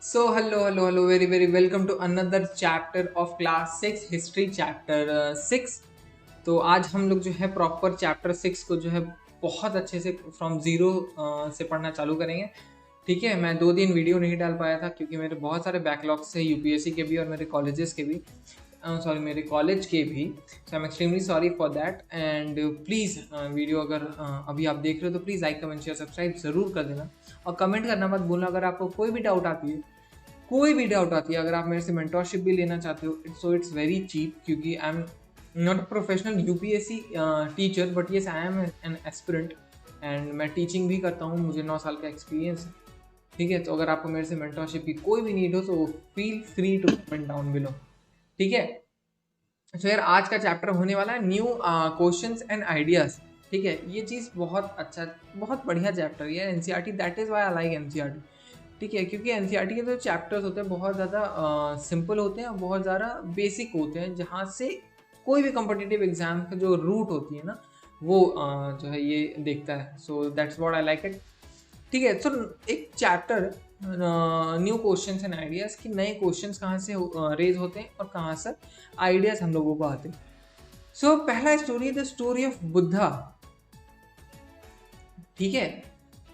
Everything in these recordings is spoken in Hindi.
So hello, very welcome to another chapter of class 6 history chapter 6। तो आज हम लोग जो है प्रॉपर चैप्टर 6 को जो है बहुत अच्छे से फ्रॉम ज़ीरो से पढ़ना चालू करेंगे। ठीक है, मैं 2 दिन वीडियो नहीं डाल पाया था क्योंकि मेरे बहुत सारे बैकलॉग्स थे यूपीएससी के भी और मेरे कॉलेजेस के भी, सॉरी मेरे कॉलेज के भी। So I am extremely sorry for that and please video अगर अभी आप देख रहे हो तो please like comment share subscribe ज़रूर कर देना और कमेंट करना मत भूलना अगर आपको कोई भी डाउट आती है, कोई भी डाउट आती है। अगर आप मेरे से मेंटोरशिप भी लेना चाहते हो इट्स वेरी चीप क्योंकि I am not a professional UPSC teacher but yes I am an aspirant and मैं टीचिंग भी करता हूँ, मुझे 9 साल का एक्सपीरियंस है। ठीक है, तो अगर आपको मेरे से मेंटोरशिप की कोई भी नीड हो तो feel free to comment down below. ठीक है, तो यार आज का चैप्टर होने वाला है न्यू क्वेश्चंस एंड आइडियाज। ठीक है, ये चीज़ बहुत अच्छा, बहुत बढ़िया चैप्टर है NCERT, that is why I like NCERT. ठीक है, क्योंकि एनसीईआरटी के जो चैप्टर्स होते हैं बहुत ज़्यादा सिंपल होते हैं और बहुत ज़्यादा बेसिक होते हैं, जहाँ से कोई भी कॉम्पिटिटिव एग्जाम का जो रूट होती है ना वो जो है ये देखता है। So that's what I like it. ठीक है, सो एक chapter new questions and ideas कि नए क्वेश्चंस कहाँ से रेज होते हैं और कहाँ से आइडियाज़ हम लोगों को आते हैं। सो पहला story, the story of Buddha. ठीक है,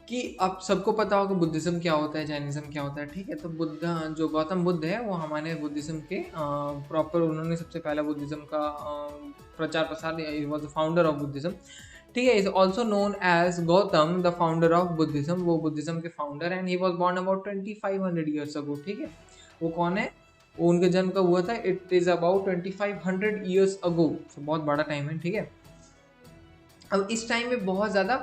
कि अब सबको पता होगा बुद्धिज्म क्या होता है, जैनिज्म क्या होता है। ठीक है, तो बुद्धा जो गौतम बुद्ध है वो हमारे बुद्धिज्म के प्रॉपर, उन्होंने सबसे पहला बुद्धिज्म का प्रचार प्रसार, was the founder of Buddhism. ठीक है, is also known as Gautam the founder of Buddhism, वो बुद्धिज्म के founder and he was born about 2500 years ago. ठीक है, वो कौन है, वो उनके जन्म कब हुआ था, इट इज अबाउट 2500 ईयर्स अगो, बहुत बड़ा टाइम है। ठीक है, अब इस टाइम में बहुत ज़्यादा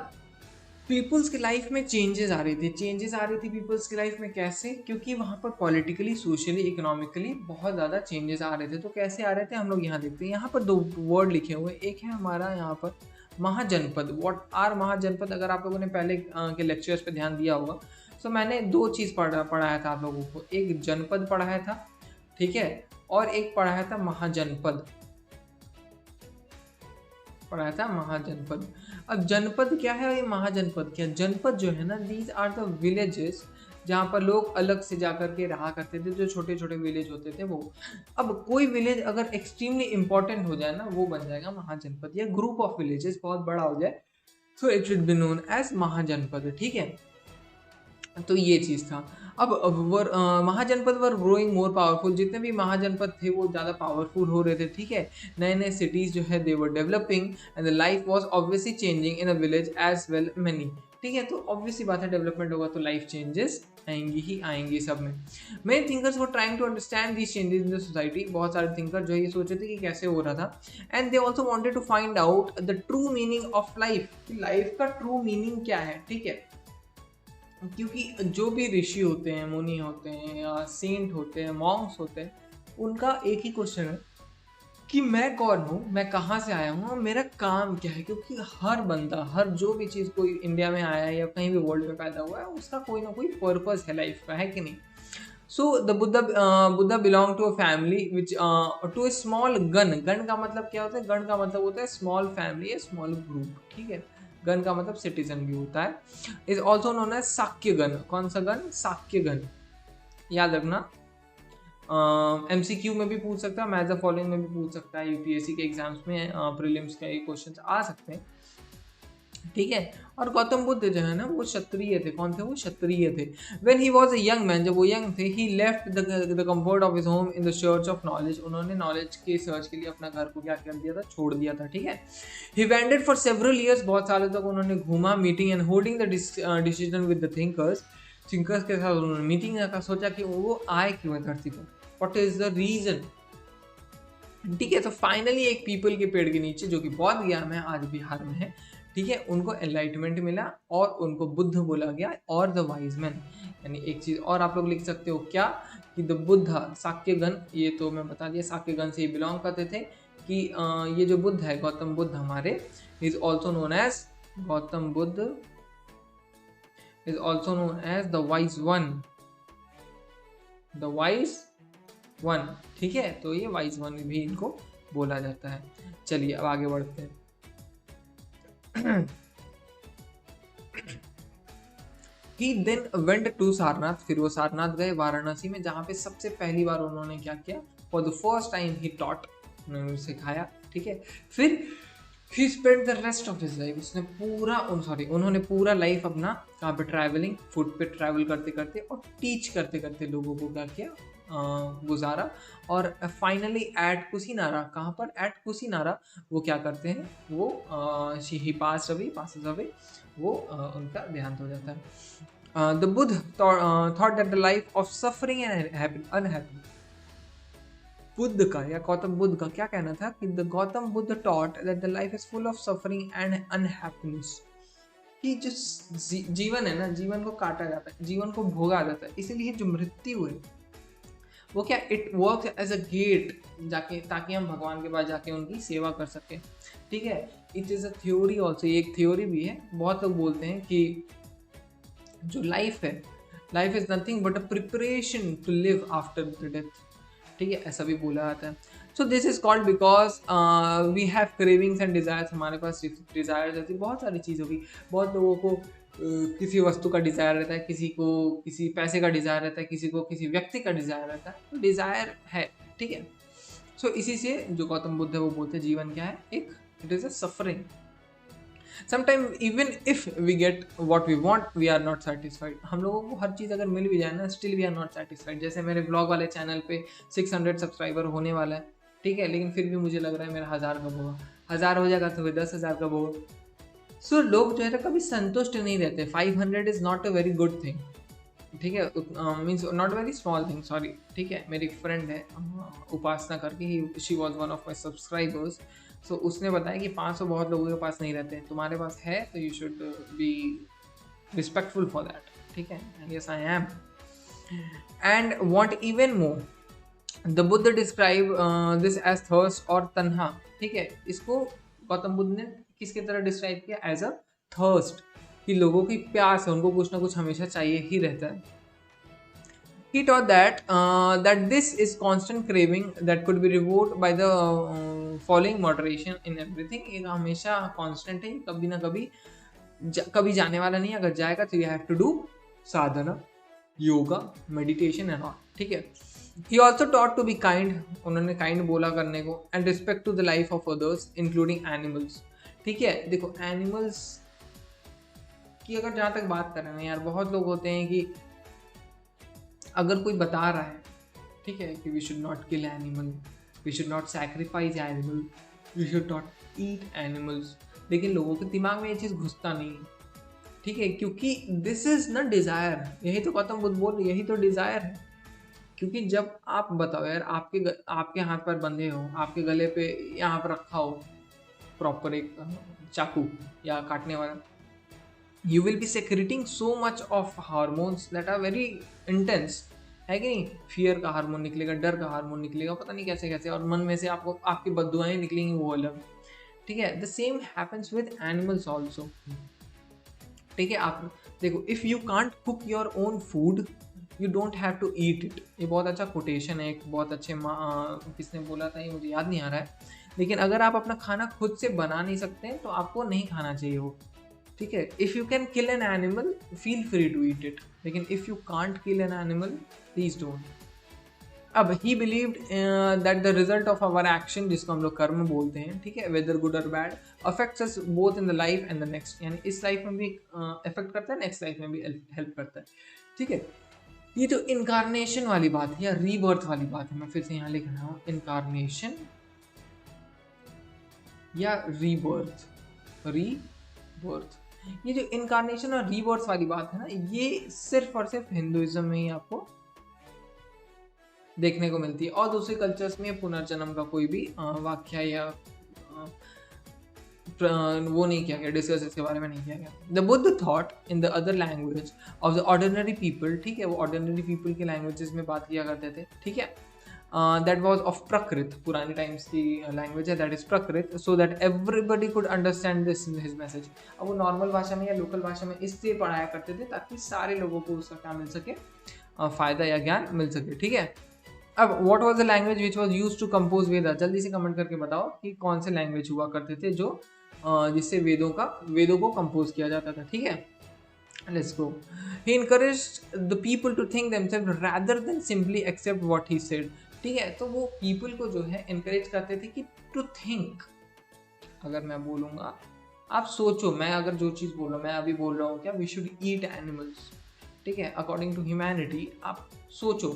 पीपल्स की लाइफ में चेंजेस आ रही थी, पीपल्स की लाइफ में। कैसे, क्योंकि वहाँ पर पॉलिटिकली, सोशली, इकोनॉमिकली बहुत ज़्यादा चेंजेस आ रहे थे। तो कैसे आ रहे थे हम लोग यहाँ देखते हैं। यहाँ पर 2 वर्ड लिखे हुए, एक है हमारा यहाँ पर महाजनपद। व्हाट आर महाजनपद, अगर आप लोगों ने पहले के लेक्चर्स पे ध्यान दिया होगा तो मैंने 2 चीज़ पढ़ाया था आप लोगों को, एक जनपद पढ़ाया था, ठीक है, और एक पढ़ाया था महाजनपद, पढ़ाया था महाजनपद। अब जनपद क्या है और ये महाजनपद क्या है। जनपद जो है ना, दीज आर द विलेजेस जहाँ पर लोग अलग से जाकर के रहा करते थे, जो छोटे छोटे विलेज होते थे वो। अब कोई विलेज अगर एक्सट्रीमली इंपॉर्टेंट हो जाए ना, वो बन जाएगा महाजनपद, या ग्रुप ऑफ विलेजेस बहुत बड़ा हो जाए तो it should be known as Mahajanapada. ठीक है, तो ये चीज़ था। अब महाजनपद वर ग्रोइंग मोर पावरफुल, जितने भी महाजनपद थे वो ज़्यादा पावरफुल हो रहे थे। ठीक है, नए नए सिटीज़ जो है they were developing and the life was obviously changing in a village as well many. ठीक है, तो ऑब्वियसली बात है, डेवलपमेंट होगा तो लाइफ चेंजेस आएंगी ही आएंगी सब में। Many thinkers were trying to understand these changes in the society, बहुत सारे थिंकर जो है ये सोच रहे थे कि कैसे हो रहा था, and they also wanted to find out the true meaning of life, life का ट्रू मीनिंग क्या है। ठीक है, क्योंकि जो भी ऋषि होते हैं, मुनि होते हैं या सेंट होते हैं, मॉन्क्स होते हैं, उनका एक ही क्वेश्चन है कि मैं कौन हूँ, मैं कहाँ से आया हूँ और मेरा काम क्या है। क्योंकि हर बंदा, हर जो भी चीज़ कोई इंडिया में आया है या कहीं भी वर्ल्ड में पैदा हुआ है, उसका कोई ना कोई पर्पस है लाइफ का, है कि नहीं। So the Buddha belong to a family which to a small gana. Gana का मतलब क्या होता है, गन का मतलब होता है स्मॉल फैमिली, स्मॉल ग्रुप। ठीक है, गन का मतलब सिटीजन भी होता है। Is also known as Shakya gana. कौन सा गण, साक्य गण, याद रखना। MCQ में भी पूछ सकता है, मैथ द फॉलोइंग में भी पूछ सकता है, यूपीएससी के एग्जाम्स में प्रीलिम्स के क्वेश्चन आ सकते हैं। ठीक है, और गौतम बुद्ध जो है ना वो क्षत्रिय थे। कौन थे वो, क्षत्रिय थे। When he was a young man, जब वो यंग थे, he left the comfort of his home in the search of knowledge, उन्होंने नॉलेज के सर्च के लिए अपना घर को क्या कर दिया था, छोड़ दिया था। ठीक है, ही वेंडेड फॉर सेवरल ईयर्स, बहुत सालों तक उन्होंने घूमा, meeting and holding the decision with the thinkers, thinkers के साथ उन्होंने मीटिंग का सोचा कि वो आए क्यों है धरती पर, व्हाट इज द रीजन। ठीक है, तो फाइनली एक पीपल के पेड़ के नीचे, जो कि बौद्ध गया है, आज बिहार में है, ठीक है, उनको एनलाइटमेंट मिला और उनको बुद्ध बोला गया, और द वाइज मैन। यानी एक चीज और आप लोग लिख सकते हो क्या, कि द बुद्ध साक्यगण, ये तो मैं बता दिया, साक्यगण से ही बिलोंग करते थे, कि ये जो बुद्ध है, गौतम बुद्ध हमारे, is also known as, Gautam Buddha is also known as the wise one, the wise one. ठीक है, तो ये वाइज वन भी इनको बोला जाता है। चलिए अब आगे बढ़ते हैं। ही देन वेंट टू सारनाथ, फिर वो सारनाथ गए वाराणसी में, जहाँ पे सबसे पहली बार उन्होंने क्या किया, for the first time he taught, उन्होंने सिखाया, ठीक है। फिर he spend the rest of his life, उसने पूरा उन्होंने पूरा लाइफ अपना कहाँ पे, ट्रैवलिंग, फुट पे ट्रैवल करते करते और टीच करते करते लोगों को क्या किया, गुजारा। और फाइनली एट कुशीनारा, कहाँ पर, एट कुशीनारा, वो क्या करते हैं, वो ही पासेस अवे, वो उनका देहांत हो जाता है। The Buddha thought that the life of suffering and unhappy, Buddha का या गौतम बुद्ध का क्या कहना था कि the Gautam Buddha taught that the life is full of suffering and unhappiness, कि जो जीवन है ना, जीवन को काटा जाता है, जीवन को भोगा जाता है, इसीलिए जो मृत्यु है वो क्या, it works as a gate, जाके ताकि हम भगवान के पास जाके उनकी सेवा कर सकें, ठीक है। It is a theory also, ये एक थ्योरी भी है। बहुत लोग बोलते हैं कि जो लाइफ है, life is nothing but a preparation to live after the death, ठीक है, ऐसा भी बोला जाता है। So this is called because we have cravings and desires, हमारे पास डिज़ायर्स रहती है बहुत सारी चीज़ों की। बहुत लोगों को किसी वस्तु का डिज़ायर रहता है, किसी को किसी पैसे का डिज़ायर रहता है, किसी को किसी व्यक्ति का डिज़ायर रहता है, तो डिज़ायर है, ठीक है। सो इसी से जो गौतम बुद्ध है वो बोलते हैं जीवन क्या है, एक it is a suffering. Sometime even if we get what we want we are not satisfied, हम लोगों को हर चीज़ अगर मिल भी जाए ना, still we are not satisfied. जैसे मेरे ब्लॉग वाले चैनल पे 600 सब्सक्राइबर होने वाला है, ठीक है, लेकिन फिर भी मुझे लग रहा है मेरा 1000 कब होगा, 1000 हो जाएगा तो फिर 10,000 कब होगा। सो लोग जो है ना कभी संतुष्ट नहीं रहते। 500 is not a very good thing, ठीक है, means not very small thing, sorry, ठीक है। मेरी फ्रेंड है उपासना करके, she was one of my subscribers. So उसने बताया कि 500 बहुत लोगों के पास नहीं रहते हैं, तुम्हारे पास है तो you should be respectful for that, ठीक है। And yes I am, and want even more. The Buddha describe this as thirst और तन्हा, ठीक है। इसको गौतम बुद्ध ने किसकी तरह डिस्क्राइब किया, एज अ थर्स्ट, कि लोगों की प्यास है, उनको कुछ ना कुछ हमेशा चाहिए ही रहता है। He taught that this is constant craving that could be revoked by the following moderation in everything। ये हमेशा constant है, कभी ना कभी कभी जाने वाला नहीं, अगर जाएगा तो you have to do sadhana, yoga, meditation and all, ठीक है। He also taught to be kind, उन्होंने kind बोला करने को, and respect to the life of others including animals, ठीक है। देखो animals की अगर जहाँ तक बात करें ना यार, बहुत लोग होते हैं कि अगर कोई बता रहा है, ठीक है, कि we should not kill animal, we should not sacrifice animal, we should not eat animals, लेकिन लोगों के दिमाग में ये चीज़ घुसता नहीं, ठीक है, क्योंकि दिस इज़ नॉट डिज़ायर। यही तो गौतम बुद्ध बोल, यही तो डिज़ायर है। क्योंकि जब आप बताओ यार, आपके हाथ पर बंधे हो, आपके गले पे यहाँ पर रखा हो प्रॉपर एक चाकू या काटने वाला, you will be secreting so much of hormones that are very intense, है कि नहीं। फियर का हार्मोन निकलेगा, डर का हार्मोन निकलेगा, पता नहीं कैसे कैसे, और मन में से आपको आपकी बद्दुआएं निकलेंगी, वो अलग, ठीक है। The same happens with animals also, ठीक है। आप देखो, if you can't cook your own food you don't have to eat it. ये बहुत अच्छा कोटेशन है, एक बहुत अच्छे किसने बोला था ये मुझे याद नहीं आ रहा है, लेकिन अगर आप अपना खाना खुद से बना नहीं सकते तो आपको नहीं खाना चाहिए वो, ठीक है। If you can kill an animal feel free to eat it, लेकिन if you can't kill an animal please don't. अब he believed that the result of our action, जिसको हम लोग कर्म बोलते हैं, ठीक है, वेदर गुड और bad, affects us both in the life and the next, यानी इस लाइफ में भी इफेक्ट करता है, नेक्स्ट लाइफ में भी हेल्प करता है, ठीक है। ये जो इनकारनेशन वाली बात है या रीबर्थ वाली बात है, मैं फिर से यहाँ लिख रहा हूँ, इनकारनेशन या रीबर्थ, रीबर्थ, ये जो इनकारनेशन और रीबर्थ वाली बात है ना, ये सिर्फ और सिर्फ हिंदुइज्म में ही आपको देखने को मिलती है, और दूसरे कल्चर्स में पुनर्जन्म का कोई भी वाक्य या वो नहीं किया गया, डिस्कस इसके बारे में नहीं किया गया। The Buddha thought in the other language of the ordinary people, ठीक है, वो ऑर्डिनरी पीपल के लैंग्वेजेस में बात किया करते थे, ठीक है। दैट वॉज ऑफ प्रकृत, पुरानी टाइम्स की लैंग्वेज है, दैट इज प्रकृत, so that everybody could understand this his message. अब वो नॉर्मल भाषा में या लोकल भाषा में इसलिए पढ़ाया करते थे ताकि सारे लोगों को उसका क्या मिल सके, फ़ायदा या ज्ञान मिल सके, ठीक है। अब what was the language which was used to compose Veda, जल्दी से कमेंट करके बताओ कि कौन से लैंग्वेज हुआ करते थे जो जिससे वेदों को कंपोज किया जाता था, ठीक है। Let's go. He encouraged the people to think themselves rather than simply accept what he said. ठीक है, तो वो people को जो है encourage करते थे कि to think. अगर मैं बोलूँगा, आप सोचो, मैं अगर जो चीज़ बोल रहा हूँ, मैं अभी बोल रहा हूँ क्या, we should eat animals. ठीक है, according to humanity, आप सोचो.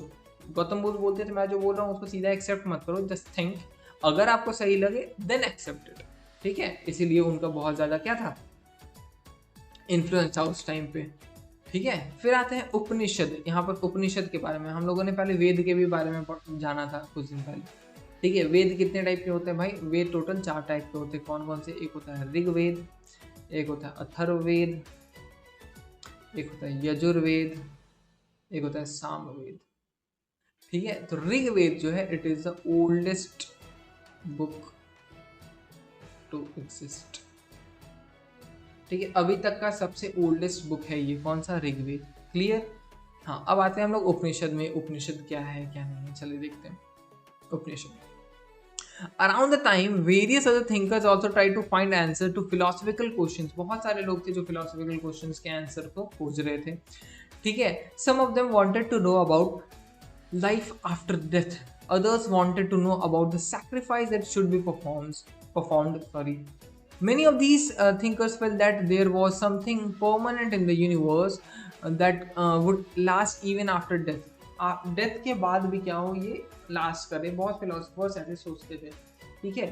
गौतम बुद्ध बोलते थे मैं जो बोल रहा हूँ उसको सीधा एक्सेप्ट मत करो, जस्ट थिंक. अगर आपको सही लगे देन एक्सेप्ट इट. ठीक है, इसीलिए उनका बहुत ज़्यादा क्या था, इन्फ्लुएंस था उस टाइम पे. ठीक है, फिर आते हैं उपनिषद. यहाँ पर उपनिषद के बारे में हम लोगों ने पहले वेद के भी बारे में जाना था कुछ दिन पहले. ठीक है, वेद कितने टाइप के होते हैं भाई, वेद टोटल 4 टाइप के होते हैं. कौन कौन से, एक होता है ऋग्वेद, एक होता है अथर्ववेद, एक होता है यजुर्वेद, एक होता है सामवेद. ठीक है, तो ऋग्वेद जो है it is the oldest book to exist. ठीक है, अभी तक का सबसे ओल्डेस्ट बुक है ये. कौन सा, ऋग्वेद. क्लियर. हाँ, अब आते हैं हम लोग उपनिषद में. उपनिषद क्या है क्या नहीं है, चलिए देखते हैं. उपनिषद. Around the time, various other thinkers also tried to find answer to philosophical questions. बहुत सारे लोग थे जो philosophical questions के आंसर को खोज रहे थे. ठीक है, some of them wanted to know about life after death. Others wanted to know about the sacrifice that should be performed. Many of these thinkers felt that there was something permanent in the universe that would last even after death. Death के बाद भी क्या हो, ये लास्ट करे. बहुत फिलोसफर्स ऐसे सोचते थे. ठीक है,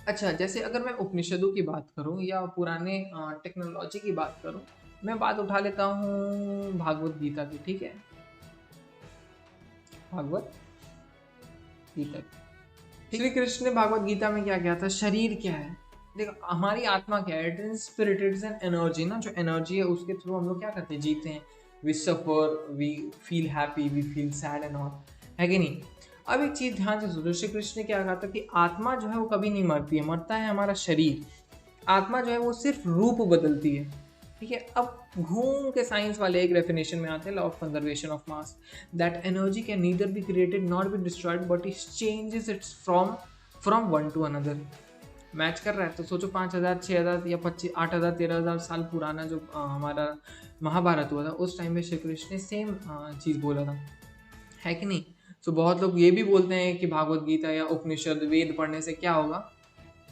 अच्छा, जैसे अगर मैं उपनिषदों की बात करूं या पुराने टेक्नोलॉजी की बात करूं, मैं बात उठा लेता हूं भागवत गीता की. ठीक है, भागवत गीता. श्री कृष्ण ने भागवत गीता में क्या किया था, शरीर क्या है, देखो हमारी आत्मा क्या है, it is spirit, it is an energy ना. जो एनर्जी है उसके थ्रू हम लोग क्या करते हैं, जीते हैं. We suffer, we feel happy, we feel sad and all, है कि नहीं. अब एक चीज़ ध्यान से सोचो, श्री कृष्ण ने क्या कहा था कि आत्मा जो है वो कभी नहीं मरती है, मरता है हमारा शरीर. आत्मा जो है वो सिर्फ रूप बदलती है. ठीक है, अब घूम के साइंस वाले एक डेफिनेशन में आते हैं, law of conservation of mass, that energy can neither be created not be destroyed but it changes it's from one two another. Match कर रहा है तो सोचो 5000, 6000 या 25, 8000, 13000 साल पुराना जो हमारा महाभारत हुआ था, उस टाइम में श्री कृष्ण ने सेम चीज़ बोला था, है कि नहीं. तो बहुत लोग ये भी बोलते हैं कि भागवत गीता या उपनिषद वेद पढ़ने से क्या होगा.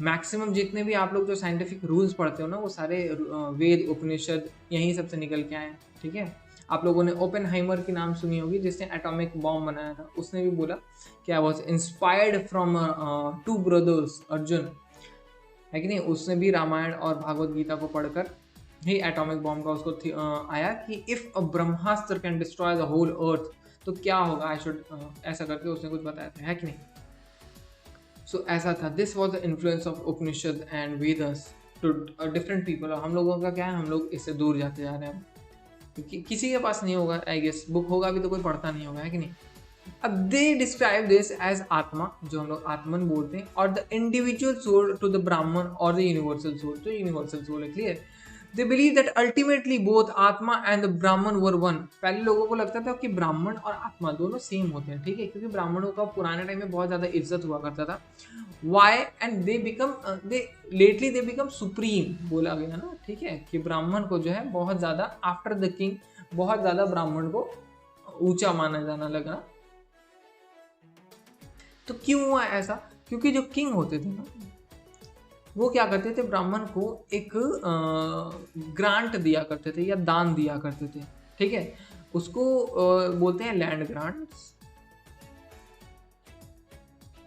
मैक्सिमम जितने भी आप लोग जो साइंटिफिक रूल्स पढ़ते हो ना, वो सारे वेद उपनिषद यहीं सबसे निकल के आए. ठीक है, आप लोगों ने ओपेनहाइमर की नाम सुनी होगी जिसने एटॉमिक बॉम्ब बनाया था. उसने भी बोला कि I was inspired from 2 brothers Arjun, है कि नहीं. उसने भी रामायण और भागवत गीता को पढ़कर ही एटॉमिक बॉम्ब का उसको आया कि if a Brahmastra can destroy the whole earth तो क्या होगा, आई शुड ऐसा करके उसने कुछ बताया था, है कि नहीं. सो ऐसा था. This was the influence of Upanishad and Vedas to different people. हम लोगों का क्या है, हम लोग इससे दूर जाते जा रहे हैं क्योंकि किसी के पास नहीं होगा, आई गेस बुक होगा भी तो कोई पढ़ता नहीं होगा, है कि नहीं. अब दे डिस्क्राइब दिस एज आत्मा, जो हम लोग आत्मन बोलते हैं, और the individual soul to the Brahman और द यूनिवर्सल सोल. तो यूनिवर्सल सोल है. Clear. They believe that ultimately both atma and the Brahman were one. पहले लोगों को लगता था कि ब्राह्मण और आत्मा दोनों सेम होते हैं. ठीक है, क्योंकि ब्राह्मणों का पुराने टाइम में बहुत ज़्यादा इज्जत हुआ करता था. Why and they become supreme बोला गया ना. ठीक है, कि ब्राह्मण को जो है बहुत ज़्यादा आफ्टर द किंग, बहुत ज़्यादा ब्राह्मण को ऊंचा माना जाना लगा. तो क्यों हुआ ऐसा, क्योंकि जो किंग होते थे ना, वो क्या करते थे, ब्राह्मण को एक ग्रांट दिया करते थे या दान दिया करते थे. ठीक है, उसको बोलते हैं लैंड ग्रांट्स,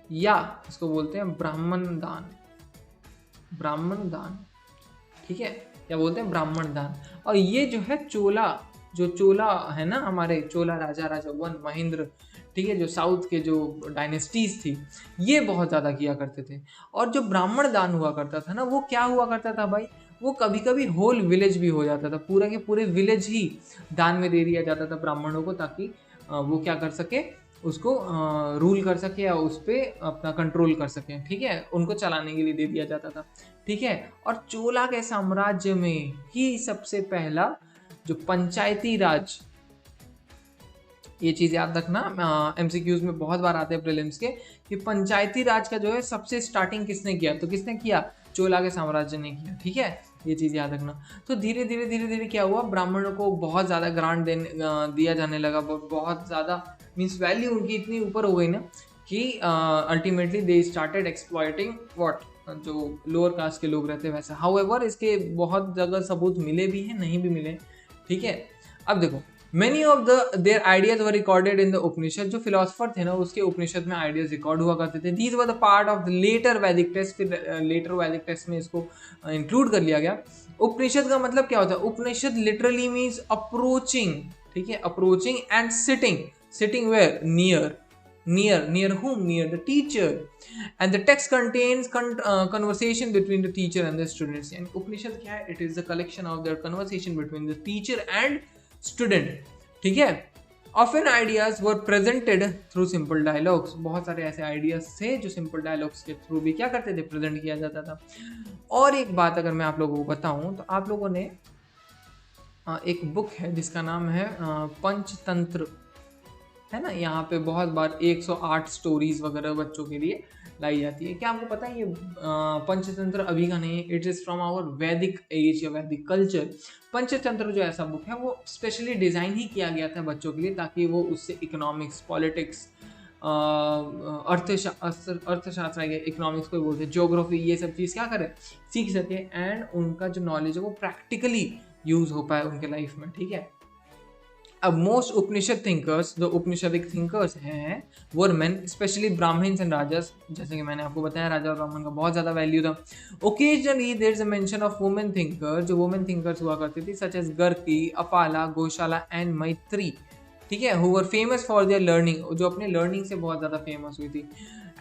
या इसको बोलते हैं ब्राह्मण दान. ब्राह्मण दान, ठीक है, या बोलते हैं ब्राह्मण दान. और ये जो है चोला है ना, हमारे चोला राजा 1 महेंद्र, ठीक है, जो साउथ के जो डायनेस्टीज थी, ये बहुत ज़्यादा किया करते थे. और जो ब्राह्मण दान हुआ करता था ना, वो क्या हुआ करता था भाई, वो कभी कभी होल विलेज भी हो जाता था. पूरे के पूरे विलेज ही दान में दे दिया जाता था ब्राह्मणों को, ताकि वो क्या कर सके, उसको रूल कर सके या उस पर अपना कंट्रोल कर सके. ठीक है, उनको चलाने के लिए दे दिया जाता था. ठीक है, और चोला के साम्राज्य में ही सबसे पहला जो पंचायती राज, ये चीज़ याद रखना, MCQs में बहुत बार आते हैं प्रीलिम्स के, कि पंचायती राज का जो है सबसे स्टार्टिंग किसने किया, तो किसने किया, चोला के साम्राज्य ने किया. ठीक है, ये चीज़ याद रखना। तो धीरे धीरे क्या हुआ, ब्राह्मणों को बहुत ज़्यादा ग्रांट दिया जाने लगा, बहुत ज़्यादा मीन्स वैल्यू उनकी इतनी ऊपर हो गई ना कि ultimately they started exploiting what, जो लोअर कास्ट के लोग रहते हैं वैसा। हाउएवर इसके बहुत जगह सबूत मिले भी हैं, नहीं भी मिले, ठीक है। अब देखो, many of their ideas were recorded in the Upanishad, जो फिलोसफर थे ना उसके उपनिषद में आइडियाज रिकॉर्ड हुआ करते थे। These were the part of the later Vedic text, फिर लेटर वैदिक टेक्स्ट में इसको इंक्लूड कर लिया गया। उपनिषद का मतलब क्या होता है? उपनिषद लिटरली मीन्स अप्रोचिंग, ठीक है, approaching and sitting where, near whom? Near the teacher. And the text contains conversation between the teacher and the students. And उपनिषद क्या है? It is the collection of their conversation between the teacher and student, ठीक है। Often ideas were presented through simple dialogues. बहुत सारे ऐसे ideas थे जो simple dialogues के थ्रू भी क्या करते थे? प्रेजेंट किया जाता था। और एक बात अगर मैं आप लोगों को बताऊं तो आप लोगों ने एक बुक है जिसका नाम है पंचतंत्र, है ना। यहाँ पे बहुत बार 108 स्टोरीज वगैरह बच्चों के लिए लाई जाती है। क्या आपको पता है ये पंचतंत्र अभी का नहीं है, इट इज़ फ्रॉम आवर वैदिक एज या वैदिक कल्चर। पंचतंत्र जो ऐसा बुक है वो स्पेशली डिज़ाइन ही किया गया था बच्चों के लिए, ताकि वो उससे इकोनॉमिक्स, पॉलिटिक्स, अर्थशास्त्र, इकोनॉमिक्स को बोलते हैं, ज्योग्राफी, ये सब चीज़ क्या करें, सीख सके, एंड उनका जो नॉलेज है वो प्रैक्टिकली यूज़ हो पाए उनके लाइफ में, ठीक है। अब मोस्ट उपनिषद थिंकर्स, जो उपनिषदिक थिंकर्स हैं, were men, especially Brahmans and rajas. जैसे कि मैंने आपको बताया राजा और ब्राह्मण का बहुत ज़्यादा वैल्यू था। Occasionally there is a mention of women thinker, जो वुमेन थिंकर्स हुआ करती थी, सच एज गर्की, अपाला, गौशाला एंड मैत्री, ठीक है, who were famous for their learning, जो अपने लर्निंग से बहुत ज़्यादा फेमस हुई थी।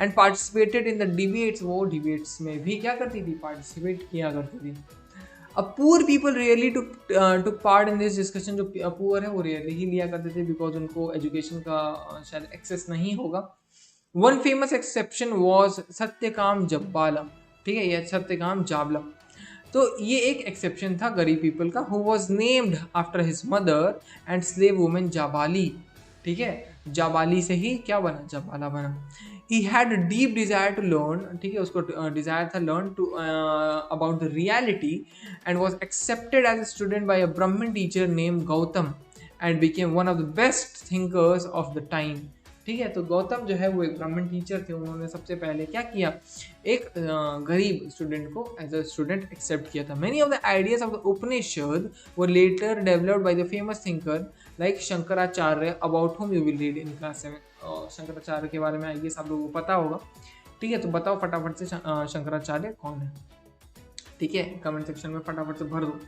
And participated in the debates, वो डिबेट्स में भी क्या करती थी? पार्टिसिपेट किया करती थी। अब poor people rarely took part in this discussion, जो पुअर है वो रियरली ही लिया करते थे, बिकॉज उनको एजुकेशन का शायद एक्सेस नहीं होगा। One famous exception was Satyakama Jabala, ठीक है, यह सत्यकाम जाबला। तो ये एक एक्सेप्शन था गरीब पीपल का, who was named after his mother and slave women Jabali, ठीक है, जाबाली से ही क्या बना? जाबाला बना। He had a deep desire to learn, ठीक है, उसको desire था learn to about the reality, and was accepted as a student by a Brahmin teacher named Gautam and became one of the best thinkers of the time, ठीक है। तो गौतम जो है वो एक ब्राह्मण टीचर थे, उन्होंने सबसे पहले क्या किया? एक गरीब स्टूडेंट को एज अ स्टूडेंट एक्सेप्ट किया था। Many of the ideas of the Upanishad were later developed by the famous thinker like Shankaracharya, about whom you will read in class 7। Shankaracharya के बारे में आई गेस आप लोगों को पता होगा, ठीक है। तो बताओ फटाफट से शंकराचार्य कौन है, ठीक है, कमेंट सेक्शन में फटाफट से भर दो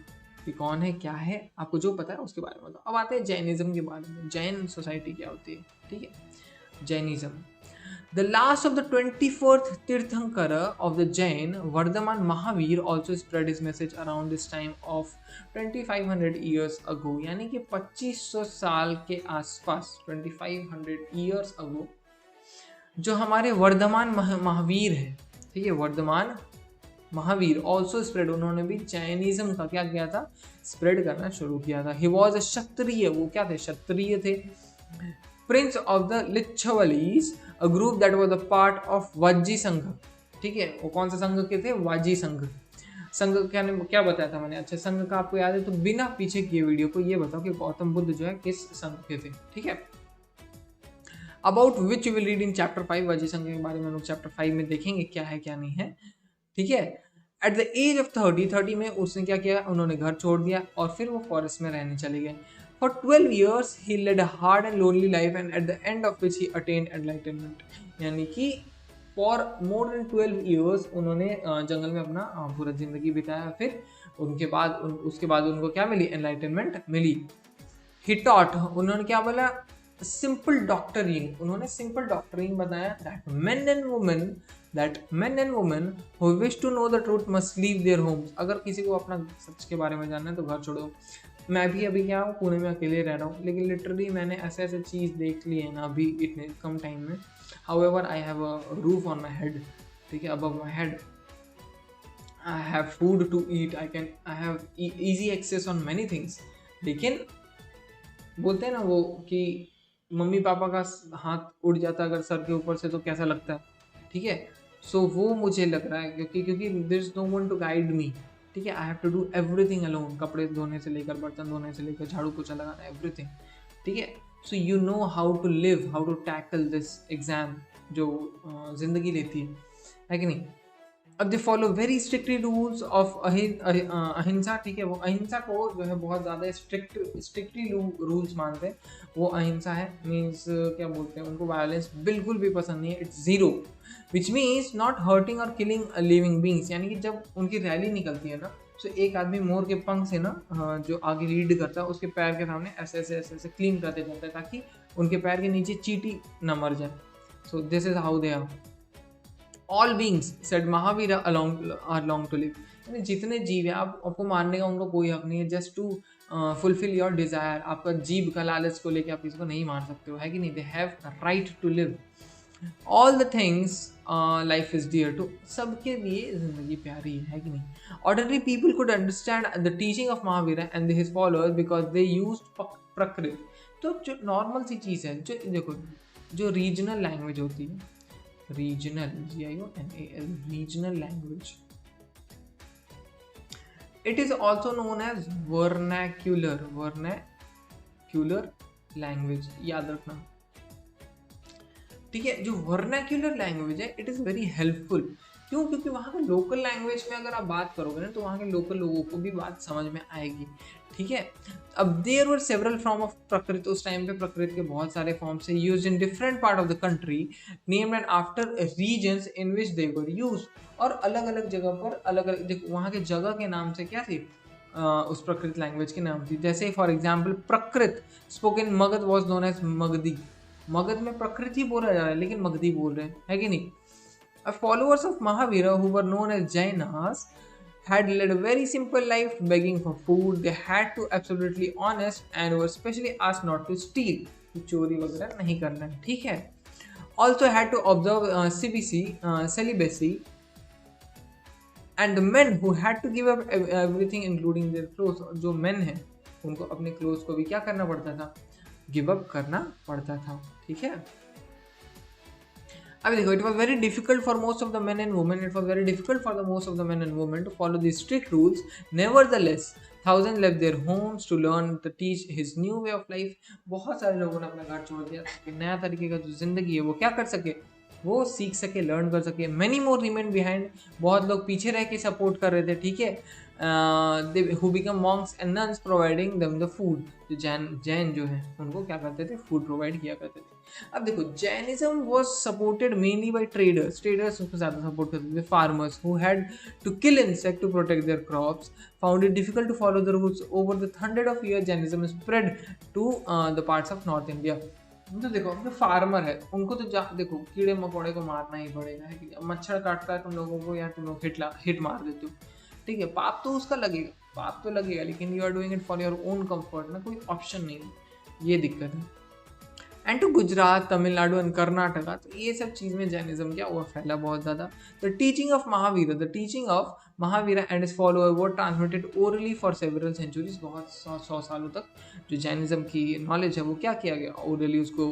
कि कौन है, क्या है, आपको जो पता है उसके बारे में बताओ। अब आते हैं जैनिज्म के बारे में। जैन सोसाइटी क्या होती है, ठीक है, Jainism. The last of the 24th Tirthankara of the Jain, Vardhaman Mahavir, also spread his message around this time of 2500 years ago, यानी कि 2500 साल के आसपास, 2500 years ago, जो हमारे वर्धमान महावीर है, ठीक है, वर्धमान महावीर ऑल्सो स्प्रेड, उन्होंने भी जैनिज्म का क्या किया था? स्प्रेड करना शुरू किया था। ही वॉज अ क्षत्रिय, वो क्या थे? क्षत्रिय थे। Prince of the Licchavis, a group that was a part of Vajji Sangha, ठीक है, वो कौन सा संघ के थे? वाजी संघ। संघ क्या बताया था मैंने? अच्छा, संघ का आपको याद है तो बिना पीछे किए वीडियो को ये बताओ कि गौतम बुद्ध जो है किस संघ के थे, ठीक है। About which you will read in chapter 5, वाजी संघ के बारे में हम लोग चैप्टर 5 में देखेंगे क्या है क्या नहीं है, ठीक है। एट द एज ऑफ 30 में उसने क्या किया? उन्होंने घर छोड़ दिया और फिर वो फॉरेस्ट में रहने चले गए। For 12 years he led a hard and lonely life and at the end of which he attend enlightenment, यानी कि फॉर मोर देन 12 years उन्होंने जंगल में अपना पूरा जिंदगी बिताया। फिर उसके बाद उनको क्या मिली? एनलाइटनमेंट मिली। ही टॉट, उन्होंने क्या बोला? सिंपल डॉक्टरिंग, उन्होंने सिंपल डॉक्टरिंग बताया that men and women who wish to know the truth must leave their homes। अगर किसी को अपना सच के बारे में जानना है तो घर छोड़ो। मैं भी अभी क्या हूँ, पुणे में अकेले रह रहा हूँ, लेकिन लिटरली मैंने ऐसे चीज़ देख ली है ना अभी इतने कम टाइम में। However I have a roof on my head, ठीक है, above my head, I have food to eat, I have easy access on many things. लेकिन बोलते हैं ना वो कि मम्मी पापा का हाथ उड़ जाता अगर सर के ऊपर से तो कैसा लगता है, ठीक है। सो वो मुझे लग रहा है क्योंकि there is no one to guide me, ठीक है। I have to do everything alone, कपड़े धोने से लेकर बर्तन धोने से लेकर झाड़ू पोछा लगाना, एवरीथिंग, ठीक है। So you know how to live, how to tackle this exam जो जिंदगी लेती है कि नहीं। अब they follow very strictly rules of ahimsa, ठीक है। वो अहिंसा को जो है बहुत ज़्यादा स्ट्रिक्टली रूल्स मानते हैं। वो अहिंसा है मीन्स क्या बोलते हैं, उनको वायलेंस बिल्कुल भी पसंद नहीं है, it's zero, which means not hurting और किलिंग लिविंग बींग्स। यानी कि जब उनकी रैली निकलती है ना, तो एक आदमी मोर के पंख से ना जो आगे लीड करता है उसके पैर के सामने ऐसे ऐसे ऐसे ऐसे क्लीन करते जाता है ताकि उनके पैर के नीचे चींटी न मर जाए। So this is how they are. All beings said Mahavir are long to live, यानी जितने जीव है आप आपको मारने का उनको कोई हक नहीं है, just to fulfil your desire. आपका जीव का लालच को लेके आप किसी को नहीं मार सकते हो, है कि नहीं। They have right to live all the things, life is dear to, सबके लिए जिंदगी प्यारी है कि नहीं। Ordinary people could understand the teaching of Mahavir and his followers because they used Prakrit. तो जो नॉर्मल सी चीज़ है, जो देखो जो रीजनल लैंग्वेज होती है, regional GIONAL regional language, it is also known as vernacular language, याद रखना, ठीक है। जो वर्नाक्यूलर लैंग्वेज है इट इज़ वेरी हेल्पफुल, क्यों, क्योंकि वहाँ के लोकल लैंग्वेज में अगर आप बात करोगे ना तो वहाँ के लोकल लोगों को भी बात समझ में आएगी, ठीक है। अब there were several form of Prakrit, उस टाइम पे प्रकृत के बहुत सारे फॉर्म्स है used in different part of the country named and after regions in which they were used, और अलग अलग जगह पर अलग अलग देखो वहाँ के जगह के नाम से क्या थी, उस प्रकृत लैंग्वेज के नाम थी। जैसे for example Prakrit spoken Magadh was known as Magadhi, Magadh में प्रकृति बोला जा रहा है लेकिन मगधी बोल रहे हैं, है कि नहीं। Followers of Mahavira who were known as Jainas had led a very simple life, begging for food. They had to absolutely honest and were specially asked not to steal, चोरी वगैरह नहीं करना है, ठीक है। Also had to observe celibacy, and the men who had to give up everything including their clothes, जो men हैं उनको अपने क्लोथ को भी क्या करना पड़ता था, गिव अप करना पड़ता था, ठीक है। अभी देखो, it was very difficult for most of the men and women. It was very difficult for the most of the men and women to follow these strict rules. Nevertheless, thousands left their homes to learn to teach his new way of life. बहुत सारे लोगों ने अपना घर छोड़ दिया ताकि नया तरीके का जो जिंदगी है वो क्या कर सके, वो सीख सके, लर्न कर सके। Many more remained behind. बहुत लोग पीछे रह के सपोर्ट कर रहे थे, ठीक है। who become monks and nuns providing them the food. जो जैन जो है उनको क्या करते थे, फूड प्रोवाइड किया करते थे। अब देखो Jainism was supported mainly by traders उसको ज़्यादा सपोर्ट करते थे। Farmers who had to kill insect to protect their crops found it difficult to follow the rules over the hundred of year Jainism spread to the parts of north India. तो देखो जो फार्मर है उनको तो देखो कीड़े मकोड़े को मारना ही पड़ेगा, है कि मच्छर काटता है तुम लोगों को या तुम लोग हिट मार देते हो, ठीक है। पाप तो उसका लगेगा, पाप तो लगेगा, लेकिन you are doing it for your own comfort ना, कोई ऑप्शन नहीं है, ये दिक्कत है। And to Gujarat, Tamil Nadu and Karnataka, तो ये सब चीज़ में जैनिज्म क्या हुआ, फैला बहुत ज़्यादा। The teaching of Mahavir and his follower were transmitted orally for several centuries. बहुत 100 सालों तक जो जैनिज्म की नॉलेज है वो क्या किया गया, ओरली उसको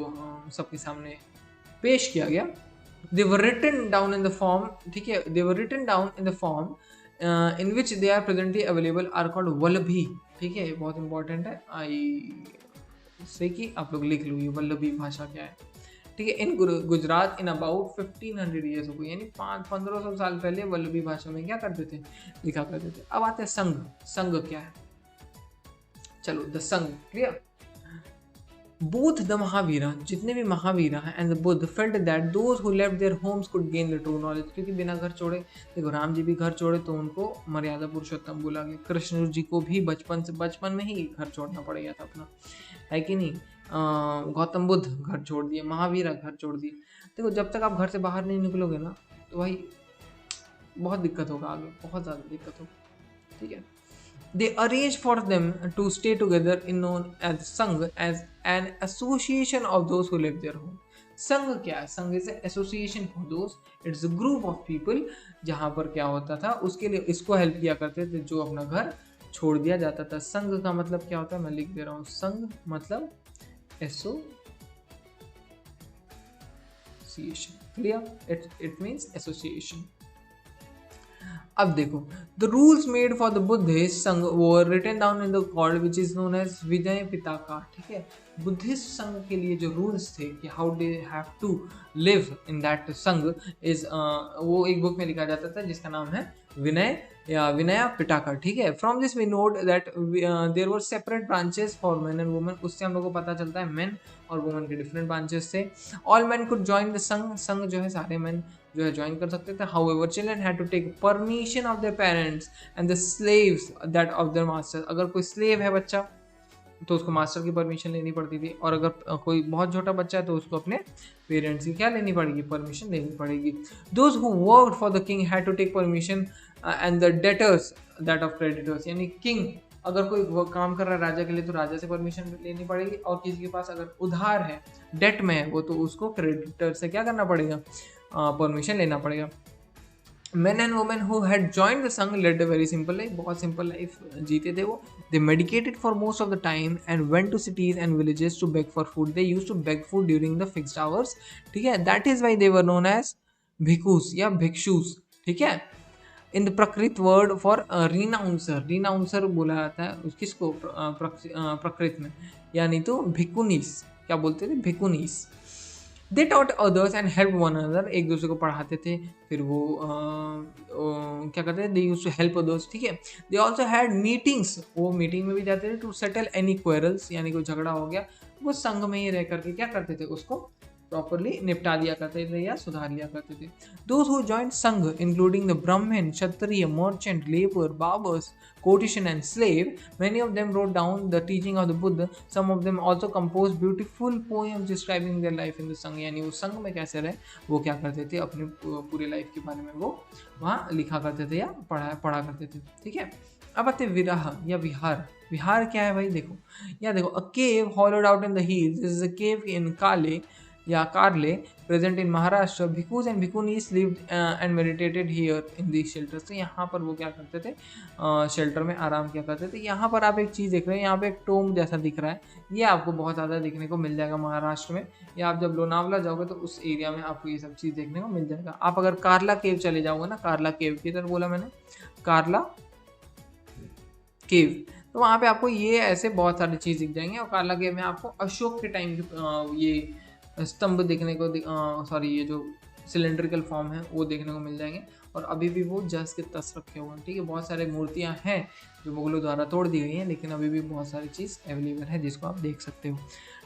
सबके सामने पेश किया गया। They were written down in the form, ठीक है, they were written down in the form in which they are presently available are called Vallabhi, ठीक है, बहुत इंपॉर्टेंट है, से कि आप लोग लिख लो ये वल्लभी भाषा क्या है, ठीक है। इन गुजरात इन अबाउट 1500 ईयर्स हो, यानी 1500 साल पहले वल्लभी भाषा में क्या करते थे, लिखा करते थे। अब आते हैं संघ। संघ क्या है, चलो द संघ क्लियर। बोथ द महावीरा, जितने भी महावीरा हैं and the Buddha felt that those who left their homes could gain the true knowledge, क्योंकि बिना घर छोड़े, देखो राम जी भी घर छोड़े तो उनको मर्यादा पुरुषोत्तम बोला गया, कृष्ण जी को भी बचपन में ही घर छोड़ना पड़ गया था अपना, है कि नहीं। गौतम बुद्ध घर छोड़ दिए, महावीरा घर छोड़ दिए। देखो जब तक आप घर से बाहर नहीं निकलोगे ना तो भाई बहुत दिक्कत होगा, आगे बहुत ज़्यादा दिक्कत होगा, ठीक है। They arranged for them to stay together in known as Sangh as an association of those who live their home. संघ क्या है, संघ is association for those, it's a group of people, जहाँ पर क्या होता था उसके लिए इसको हेल्प किया करते थे जो अपना घर छोड़ दिया जाता था। संघ का मतलब क्या होता है, मैं लिख दे रहा हूँ, संघ मतलब association, clear, it means association. अब देखो, the rules made for the Buddhist Sangha were written down in the code which is known as Vinaya Pitaka, ठीक है। बुद्धिस्ट संघ के लिए जो रूल्स थे कि how they have to live in that sangha is वो एक बुक में लिखा जाता था जिसका नाम है विनय या विनय पिटका, ठीक है। From this we note that there were separate branches for men and women. उससे हम लोग को पता चलता है मेन और वुमेन के डिफरेंट ब्रांचेस थे। All man could join the संघ, संघ जो है सारे मैन जो है ज्वाइन कर सकते थे। However children had to take permission of their parents and the slaves that of their master. अगर कोई स्लेव है बच्चा तो उसको मास्टर की परमिशन लेनी पड़ती थी, और अगर कोई बहुत छोटा बच्चा है तो उसको अपने पेरेंट्स की क्या लेनी पड़ेगी, परमिशन लेनी पड़ेगी। Those who worked for the king had to take permission and the debtors that of creditors. यानी किंग अगर कोई काम कर रहा है राजा के लिए तो राजा से परमिशन लेनी पड़ेगी, और किसी के पास अगर उधार है, डेट में है वो, तो उसको क्रेडिटर से क्या करना पड़ेगा, परमिशन लेना पड़ेगा। Men and women who had joined the संघ led a very simple life, बहुत सिंपल लाइफ जीते थे वो। They meditated for most of the time and went to cities and villages to beg for food. They used to beg food during the fixed hours, ठीक है। That is why they were known as bhikshus या भिक्षुस, ठीक है। इन द प्रकृत वर्ड फॉर रिनाउंसर, रिनाउंसर बोला जाता है किसको, प्रकृत में, यानी तो भिकुनीस, क्या बोलते थे, bhikkhunis. They taught others and help one another, एक दूसरे को पढ़ाते थे, फिर वो क्या करते थे, they used to help others, ठीक है। दे ऑल्सो हैड मीटिंग्स, वो मीटिंग में भी जाते थे टू सेटल एनी क्वेरल्स, यानी कोई झगड़ा हो गया वो संघ में ही रह करके क्या करते थे, उसको प्रॉपरली निपटा लिया करते थे या सुधार लिया करते थे। Those who joined Sangha including the Brahman, Kshatriya, merchant, labour, barbers, courtesans and slave, many of them wrote down the teaching of the Buddha. Some of them also composed beautiful poems describing their life in the संघ। यानी वो संघ में कैसे रहे वो क्या करते थे, अपने पूरे लाइफ के बारे में वो वहाँ लिखा करते थे या पढ़ा करते थे, ठीक है। अब आते विराह या विहार। विहार क्या है भाई, देखो या देखो, a cave hollowed out in the hills, this is a cave in Kale या Karle present in Maharashtra. Bhikkhus and bhikkhunis lived and meditated here in this shelters. तो यहाँ पर वो क्या करते थे, शेल्टर में आराम किया करते थे। यहाँ पर आप एक चीज़ देख रहे हैं, यहाँ पे एक टोम जैसा दिख रहा है, ये आपको बहुत ज़्यादा देखने को मिल जाएगा महाराष्ट्र में, या आप जब लोनावला जाओगे तो उस एरिया में आपको ये सब चीज़ देखने को मिल जाएगा। आप अगर कार्ला केव चले जाओगे ना, कार्ला केव की तरफ बोला मैंने, कार्ला केव, तो वहाँ पे आपको ये ऐसे बहुत सारी चीज़ दिख जाएंगे। और कार्ला केव में आपको अशोक के टाइम की ये स्तंभ देखने को, सॉरी ये जो सिलेंड्रिकल फॉर्म है वो देखने को मिल जाएंगे, और अभी भी वो जस के तस रखे हुए हैं, ठीक है। बहुत सारे मूर्तियाँ हैं जो मुगलों द्वारा तोड़ दी गई हैं, लेकिन अभी भी बहुत सारी चीज़ अवेलेबल है जिसको आप देख सकते हो,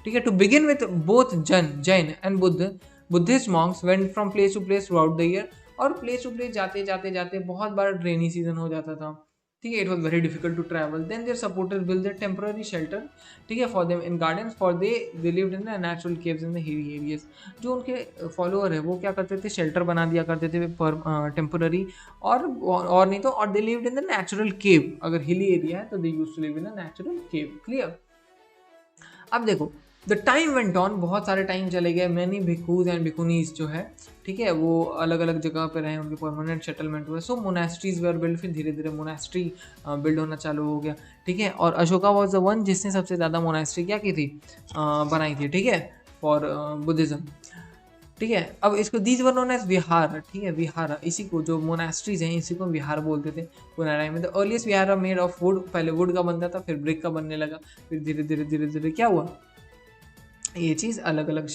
ठीक है। To begin with both Jain and Buddhist monks went from place to place throughout the year. और प्लेस टू प्लेस जाते जाते जाते बहुत बार रेनी सीजन हो जाता था, ठीक है। It was very difficult to travel. Then their supporters build their temporary shelter, ठीक है, for them in gardens, for they lived in the natural caves in the hilly areas. जो उनके फॉलोअर है वो क्या करते थे, शेल्टर बना दिया करते थे टेम्पररी, और नहीं तो, और they lived in the natural cave. अगर हिली एरिया है तो they used to live in a natural cave, clear. अब देखो, द टाइम वेंट ऑन, बहुत सारे टाइम चले गए। मैनी भिक्खूज एंड भिक्खुनीज जो है, ठीक है, वो अलग अलग जगह पे रहे, उनके परमानेंट सेटलमेंट हुए। सो मोनेस्ट्रीज वेयर बिल्ड, फिर धीरे धीरे मोनेस्ट्री बिल्ड होना चालू हो गया, ठीक है। और अशोका वॉज द वन जिसने सबसे ज़्यादा मोनेस्ट्री क्या की थी, बनाई थी, ठीक है, फॉर बुद्धिज़्म, ठीक है। अब इसको दीज वर नोन एज विहार, ठीक है, विहार, इसी को जो मोनेस्ट्रीज हैं इसी को विहार बोलते थे पुराने टाइम में। The earliest Vihar made of would, पहले वुड का बनता था, फिर ब्रिक का बनने लगा, फिर धीरे धीरे धीरे धीरे क्या हुआ, ये चीज़ अलग अलग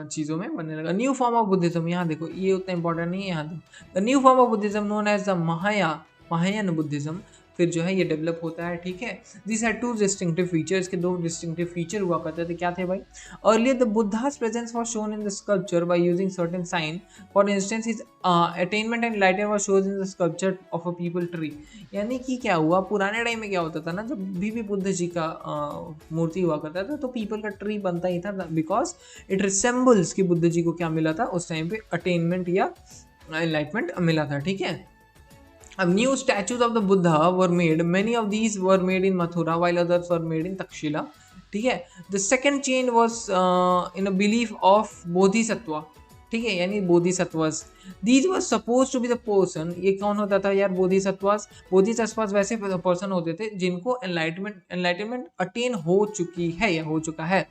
चीज़ों में बनने लगा। न्यू फॉर्म ऑफ बुद्धिज्म, यहाँ देखो ये उतना इंपॉर्टेंट नहीं है, यहाँ देखो the new form of Buddhism known as the Mahayana Buddhism, फिर जो है ये डेवलप होता है, ठीक है। This had two distinctive features, के दो डिस्टिंक्टिव फीचर हुआ करते थे, क्या थे भाई। Earlier the Buddha's presence was shown in the sculpture by using certain sign, for instance his attainment and enlightenment was shown in the sculpture of a people tree। यानी कि क्या हुआ, पुराने टाइम में क्या होता था ना, जब भी बुद्ध जी का मूर्ति हुआ करता था तो पीपल का ट्री बनता ही था, बिकॉज इट रिसेंबल्स कि बुद्ध जी को क्या मिला था उस टाइम पे, अटेनमेंट या एनलाइटमेंट मिला था, ठीक है। अब new statues of the Buddha were made, many of these were made in Mathura while others were made in Takshashila, ठीक है। The second change was in a belief of Bodhisattva, ठीक है, यानी Bodhisattvas. These was suppose to be the person, ये कौन होता था यार, बोधिसत्वस। बोधिसत्वस वैसे पर्सन होते थे जिनको एनलाइटमेंट अटेन हो चुकी है या हो चुका है।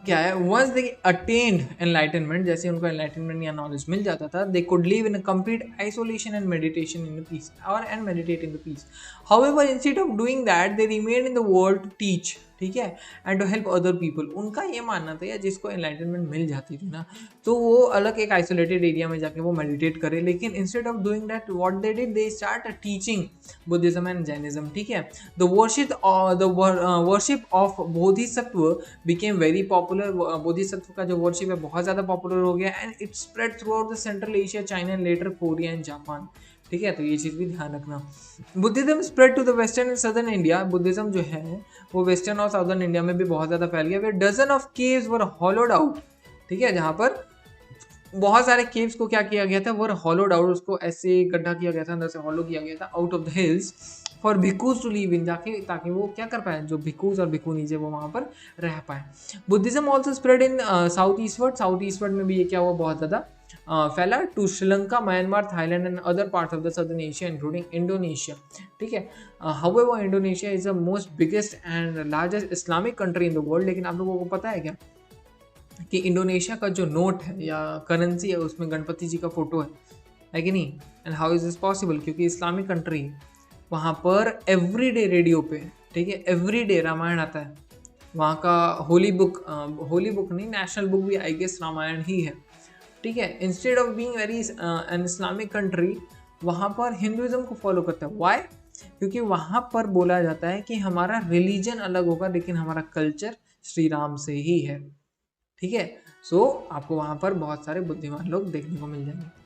क्या है, वंस दे अटेन्ड एनलाइटनमेंट, जैसे उनको एनलाइटनमेंट या नॉलेज मिल जाता था, they could live in a complete isolation and meditation in peace, और and meditate in the peace. However instead of doing that they remain in the world to teach, ठीक है, and to help other people. उनका ये मानना था, या जिसको एनलाइटनमेंट मिल जाती थी ना, तो वो अलग एक आइसोलेटेड एरिया में जाके वो मेडिटेट करे, लेकिन instead of doing that what they did, they start teaching Buddhism and Jainism, ठीक है। The worship of Bodhisattva became very popular. Bodhisattva का जो वर्शिप है बहुत ज़्यादा पॉपुलर हो गया, and it spread throughout the central Asia, China and later Korea and Japan, ठीक है। तो ये चीज़ भी ध्यान रखना। Buddhism spread to the western and southern India. Buddhism जो है वो वेस्टर्न और साउदर्न इंडिया में भी बहुत ज़्यादा फैल गया। वे dozen of caves were hollowed out, ठीक है, जहाँ पर बहुत सारे केव्स को क्या किया गया था, वर हॉलोड आउट, उसको ऐसे गड्ढा किया गया था, अंदर से हॉलो किया गया था, out of the hills, for bhikkhus to live in, जाके ताकि वो क्या कर पाए, जो भिक्खूज और भिक्खुनीज है वो वहाँ पर रह पाए। Buddhism also spread in south eastward. South eastward में भी ये क्या हुआ, बहुत ज़्यादा फैला, to Sri Lanka, Myanmar, Thailand and other parts of the southern Asia including Indonesia, ठीक है। However Indonesia is the most biggest and largest Islamic country in the world. लेकिन आप लोगों को पता है क्या कि इंडोनेशिया का जो नोट है या करेंसी है उसमें गणपति जी का फोटो है कि नहीं? And how is this possible? क्योंकि इस्लामिक कंट्री है, वहाँ पर एवरीडे रेडियो पे, ठीक है, एवरीडे रामायण आता है। वहाँ का होली बुक नहीं, नेशनल बुक भी आई गेस रामायण ही है, ठीक है। Instead of being very an Islamic country, वहाँ पर हिंदुइज्म को फॉलो करता है। वाई? क्योंकि वहाँ पर बोला जाता है कि हमारा रिलीजन अलग होगा लेकिन हमारा कल्चर श्री राम से ही है, ठीक है। सो आपको वहाँ पर बहुत सारे बुद्धिमान लोग देखने को मिल जाएंगे।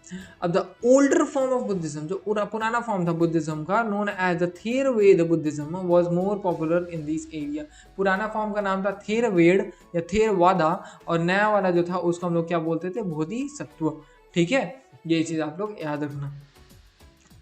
अब the older form of Buddhism, जो पुराना फॉर्म था बुद्धिज्म का, known as the Theravada Buddhism, was more popular in this area. पुराना फॉर्म का नाम था थेरवेद या थेरवादा, और नया वाला जो था उसको हम लोग क्या बोलते थे, बोधिसत्व, ठीक है। ये चीज़ आप लोग याद रखना।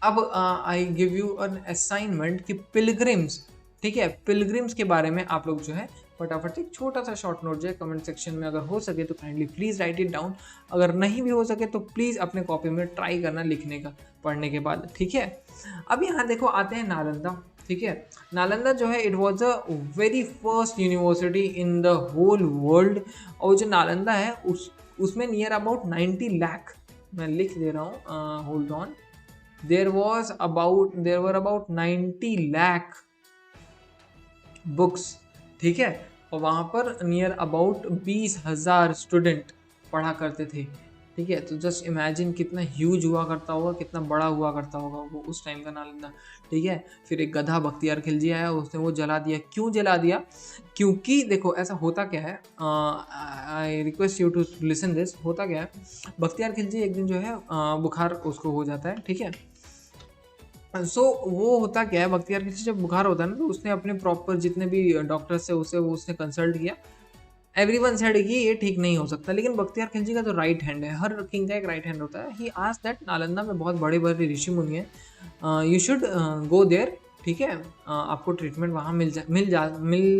अब I give you an assignment कि पिलग्रिम्स, ठीक है, पिलग्रिम्स के बारे में आप लोग जो है फटाफट एक छोटा सा शॉर्ट नोट जो है कमेंट सेक्शन में अगर हो सके तो kindly please write it down. अगर नहीं भी हो सके तो प्लीज़ अपने कॉपी में ट्राई करना लिखने का पढ़ने के बाद, ठीक है। अब यहाँ देखो आते हैं नालंदा, ठीक है। नालंदा जो है it was a very first university in the whole world. और जो नालंदा है उसमें नियर अबाउट 90 लाख, मैं लिख दे रहा हूँ, hold on, there were about 90 lakh books, ठीक है। और वहाँ पर नियर अबाउट 20,000 स्टूडेंट पढ़ा करते थे, ठीक है। तो जस्ट इमेजिन कितना ह्यूज हुआ करता होगा, कितना बड़ा हुआ करता होगा वो उस टाइम का नालंदा, ठीक है। फिर एक गधा बख्तियार खिलजी आया, उसने वो जला दिया। क्यों जला दिया? क्योंकि देखो ऐसा होता क्या है, I request you to listen this. होता क्या है, बख्तियार खिलजी एक दिन जो है बुखार उसको हो जाता है, ठीक है। सो वो होता क्या है, बख्तियार खिलजी जब बुखार होता है ना, तो उसने अपने प्रॉपर जितने भी डॉक्टर्स से उसने कंसल्ट किया। एवरीवन सेड कि ये ठीक नहीं हो सकता, लेकिन बख्तियार खिलजी का जो राइट हैंड है, हर किंग का एक राइट हैंड होता है। ही आस्क्ड दैट नालंदा में बहुत बड़े बड़े ऋषि मुनि हैं, यू शुड गो देयर, ठीक है, आपको ट्रीटमेंट वहाँ मिल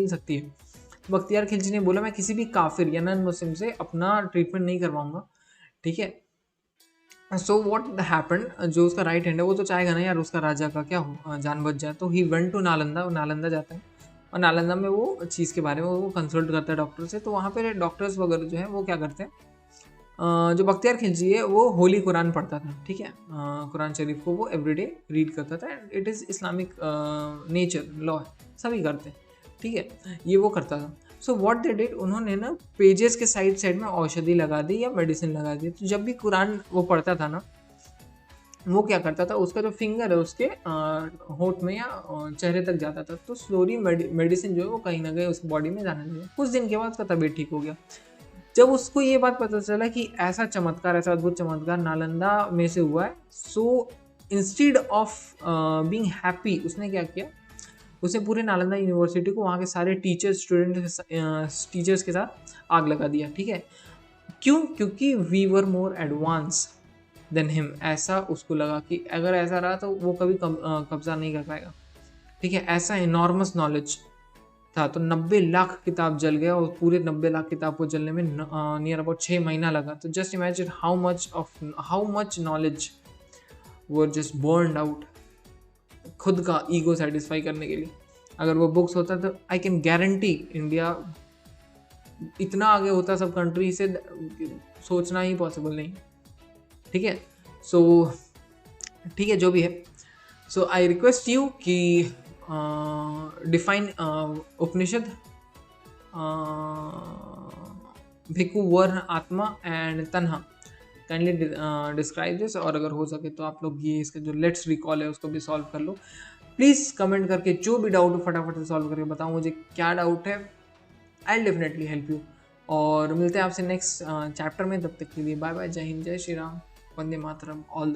सकती है। बख्तियार खिलजी ने बोला मैं किसी भी काफिर या नॉन मुस्लिम से अपना ट्रीटमेंट नहीं करवाऊंगा, ठीक है। सो वॉट हैपेंड, जो उसका राइट हैंड है वो तो चाहेगा ना यार उसका राजा का क्या हो, जान बच जाए। तो he went to Nalanda, Nalanda जाता है और नालंदा में वो चीज़ के बारे में वो कंसल्ट करता है डॉक्टर से। तो वहाँ पे डॉक्टर्स वगैरह जो है वो क्या करते हैं, जो बख्तियार खिलजी है वो होली कुरान पढ़ता था, ठीक है। कुरान शरीफ को वो एवरीडे रीड करता था, and it is Islamic nature law है, सभी करते हैं, ठीक है। ये वो करता था। सो व्हाट दे डिड, उन्होंने ना पेजेस के साइड में औषधि लगा दी या मेडिसिन लगा दी। तो जब भी कुरान वो पढ़ता था ना, वो क्या करता था, उसका जो फिंगर है उसके होठ में या चेहरे तक जाता था, तो स्लोली मेडिसिन जो है वो कहीं ना कहीं उस बॉडी में जाने लगा। कुछ दिन के बाद उसका तबीयत ठीक हो गया। जब उसको ये बात पता चला कि ऐसा चमत्कार, ऐसा अद्भुत चमत्कार नालंदा में से हुआ है, so instead of being happy, उसने क्या किया, उसे पूरे नालंदा यूनिवर्सिटी को वहाँ के सारे टीचर्स के साथ आग लगा दिया, ठीक है। क्यों? क्योंकि we were more advance than him. ऐसा उसको लगा कि अगर ऐसा रहा तो वो कभी कब्जा नहीं कर पाएगा, ठीक है। ऐसा इनॉर्मस नॉलेज था। तो 90 लाख किताब जल गया, और पूरे 90 लाख किताब को जलने में नियर अबाउट 6 महीना लगा। तो just imagine how much knowledge were just burned out, खुद का ईगो सेटिस्फाई करने के लिए। अगर वो बुक्स होता तो आई कैन गारंटी इंडिया इतना आगे होता सब कंट्री से, सोचना ही पॉसिबल नहीं। ठीक है, सो ठीक है, जो भी है। सो आई रिक्वेस्ट यू कि डिफाइन उपनिषद, भिक्खु, वर्ण, आत्मा एंड तन्हा, काइंडली डिस्क्राइब दिस। और अगर हो सके तो आप लोग ये इसका जो लेट्स रिकॉल है उसको भी सॉल्व कर लो। प्लीज़ कमेंट करके जो भी डाउट हो फटाफट से सॉल्व करके बताओ मुझे क्या डाउट है। I definitely help you. और मिलते हैं आपसे नेक्स्ट चैप्टर में, तब तक के लिए बाय बाय, जय हिंद, जय श्री राम, वंदे मातरम, ऑल द